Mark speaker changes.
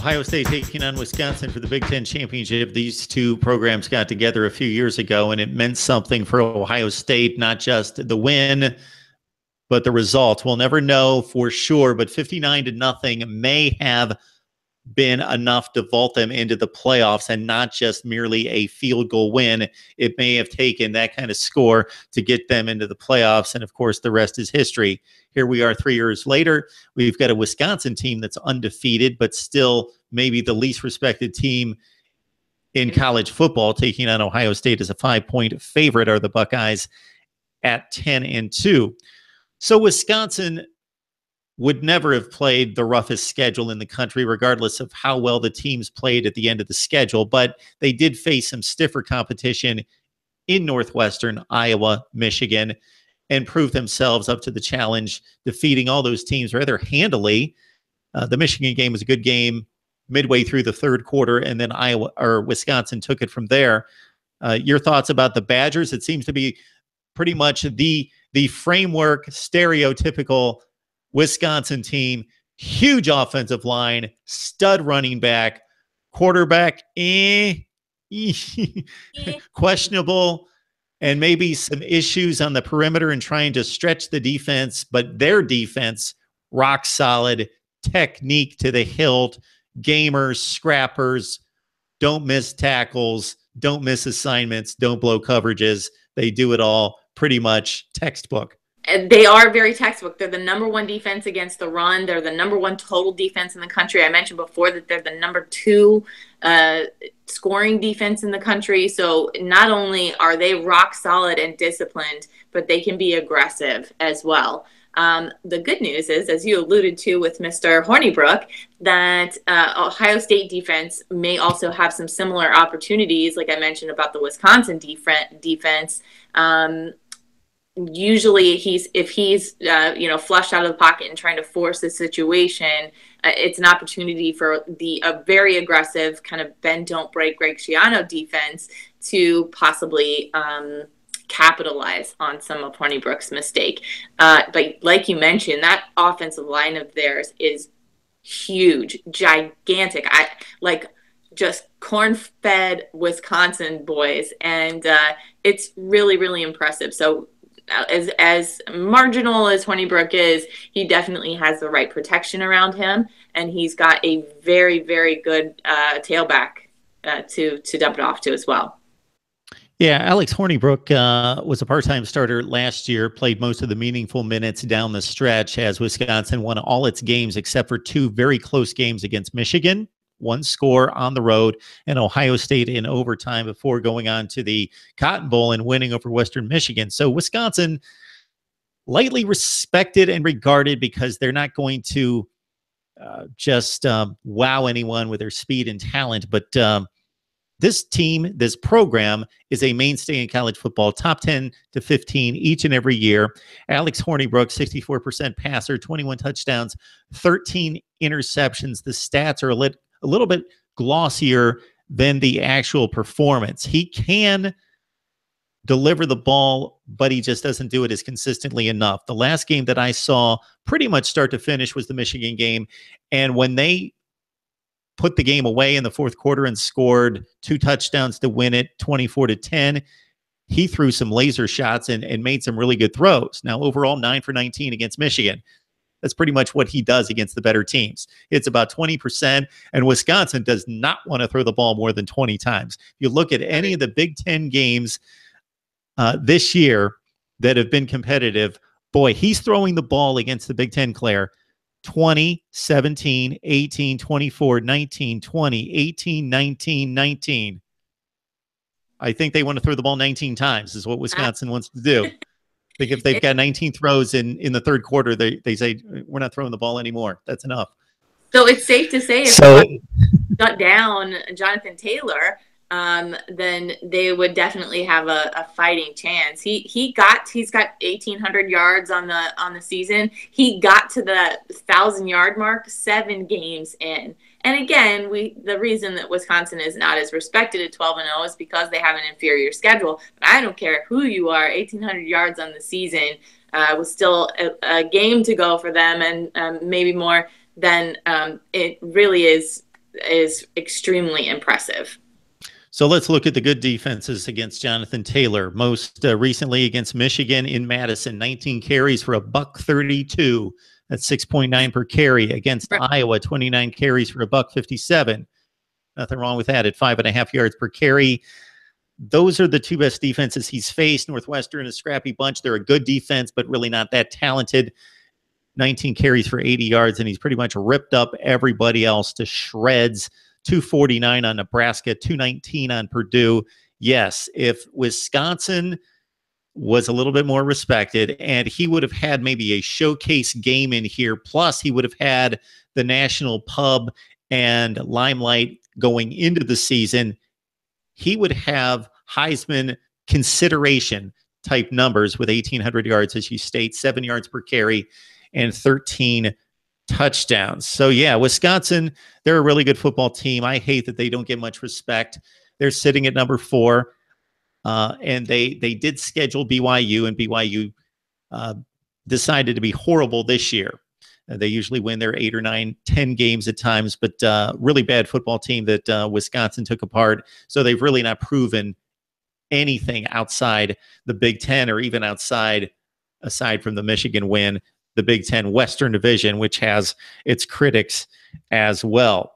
Speaker 1: Ohio State taking on Wisconsin for the Big Ten Championship. These two programs got together a few years ago, and it meant something for Ohio State, not just the win, but the result. We'll never know for sure, but 59-0 may have been enough to vault them into the playoffs and not just merely a field goal win. It may have taken that kind of score to get them into the playoffs. And of course, the rest is history. Here we are 3 years later. We've got a Wisconsin team that's undefeated, but still maybe the least respected team in college football, taking on Ohio State as a 5-point favorite, are the Buckeyes at 10-2. So Wisconsin would never have played the roughest schedule in the country, regardless of how well the teams played at the end of the schedule. But they did face some stiffer competition in Northwestern, Iowa, Michigan, and proved themselves up to the challenge, defeating all those teams rather handily. The Michigan game was a good game midway through the third quarter, and then Wisconsin took it from there. Your thoughts about the Badgers? It seems to be pretty much the framework, stereotypical Wisconsin team, huge offensive line, stud running back, quarterback, questionable, and maybe some issues on the perimeter and trying to stretch the defense, but their defense, rock solid, technique to the hilt, gamers, scrappers, don't miss tackles, don't miss assignments, don't blow coverages. They do it all pretty much textbook.
Speaker 2: They are very textbook. They're the #1 defense against the run. They're the #1 total defense in the country. I mentioned before that they're the #2 scoring defense in the country. So not only are they rock solid and disciplined, but they can be aggressive as well. The good news is, as you alluded to with Mr. Hornibrook, that Ohio State defense may also have some similar opportunities, like I mentioned about the Wisconsin defense. Usually if he's flushed out of the pocket and trying to force the situation, it's an opportunity for a very aggressive kind of bend don't break Greg Schiano defense to possibly capitalize on some of Hornibrook's mistake. But like you mentioned, that offensive line of theirs is huge, gigantic. Just corn-fed Wisconsin boys, and it's really, really impressive. So as marginal as Hornibrook is, he definitely has the right protection around him, and he's got a very, very good tailback to dump it off to as well.
Speaker 1: Yeah, Alex Hornibrook was a part-time starter last year, played most of the meaningful minutes down the stretch as Wisconsin won all its games except for 2 very close games against Michigan. 1 score on the road, and Ohio State in overtime before going on to the Cotton Bowl and winning over Western Michigan. So Wisconsin, lightly respected and regarded because they're not going to just wow anyone with their speed and talent. But this team, this program, is a mainstay in college football, top 10 to 15 each and every year. Alex Hornibrook, 64% passer, 21 touchdowns, 13 interceptions. The stats are a little bit glossier than the actual performance. He can deliver the ball, but he just doesn't do it as consistently enough. The last game that I saw pretty much start to finish was the Michigan game. And when they put the game away in the fourth quarter and scored 2 touchdowns to win it, 24-10, he threw some laser shots and made some really good throws. Now, overall, 9 for 19 against Michigan. That's pretty much what he does against the better teams. It's about 20%, and Wisconsin does not want to throw the ball more than 20 times. If you look at any of the Big Ten games this year that have been competitive, boy, he's throwing the ball against the Big Ten, Claire, 20, 17, 18, 24, 19, 20, 18, 19, 19. I think they want to throw the ball 19 times is what Wisconsin wants to do. I think if they've got 19 throws in the third quarter, they say, we're not throwing the ball anymore. That's enough.
Speaker 2: So it's safe to say if they shut down Jonathan Taylor, then they would definitely have a fighting chance. He's got 1,800 yards on the season. He got to the 1,000-yard mark 7 games in. And again, the reason that Wisconsin is not as respected at 12-0 is because they have an inferior schedule. But I don't care who you are, 1,800 yards on the season was still a game to go for them, and maybe more than it really is is extremely impressive.
Speaker 1: So let's look at the good defenses against Jonathan Taylor. Most recently against Michigan in Madison, 19 carries for $132. That's 6.9 per carry. Against Iowa, 29 carries for $157. Nothing wrong with that at 5.5 yards per carry. Those are the two best defenses he's faced. Northwestern, a scrappy bunch. They're a good defense, but really not that talented. 19 carries for 80 yards, and he's pretty much ripped up everybody else to shreds. 249 on Nebraska, 219 on Purdue. Yes, if Wisconsin was a little bit more respected and he would have had maybe a showcase game in here, plus he would have had the national pub and limelight going into the season, he would have Heisman consideration type numbers with 1,800 yards, as you state, 7 yards per carry and 13 touchdowns. So yeah, Wisconsin, they're a really good football team. I hate that they don't get much respect. They're sitting at number 4, and they did schedule BYU, and BYU decided to be horrible this year. They usually win their 8 or 9, 10 games at times, but really bad football team that Wisconsin took apart. So they've really not proven anything outside the Big Ten, or even aside from the Michigan win, the Big Ten Western Division, which has its critics as well.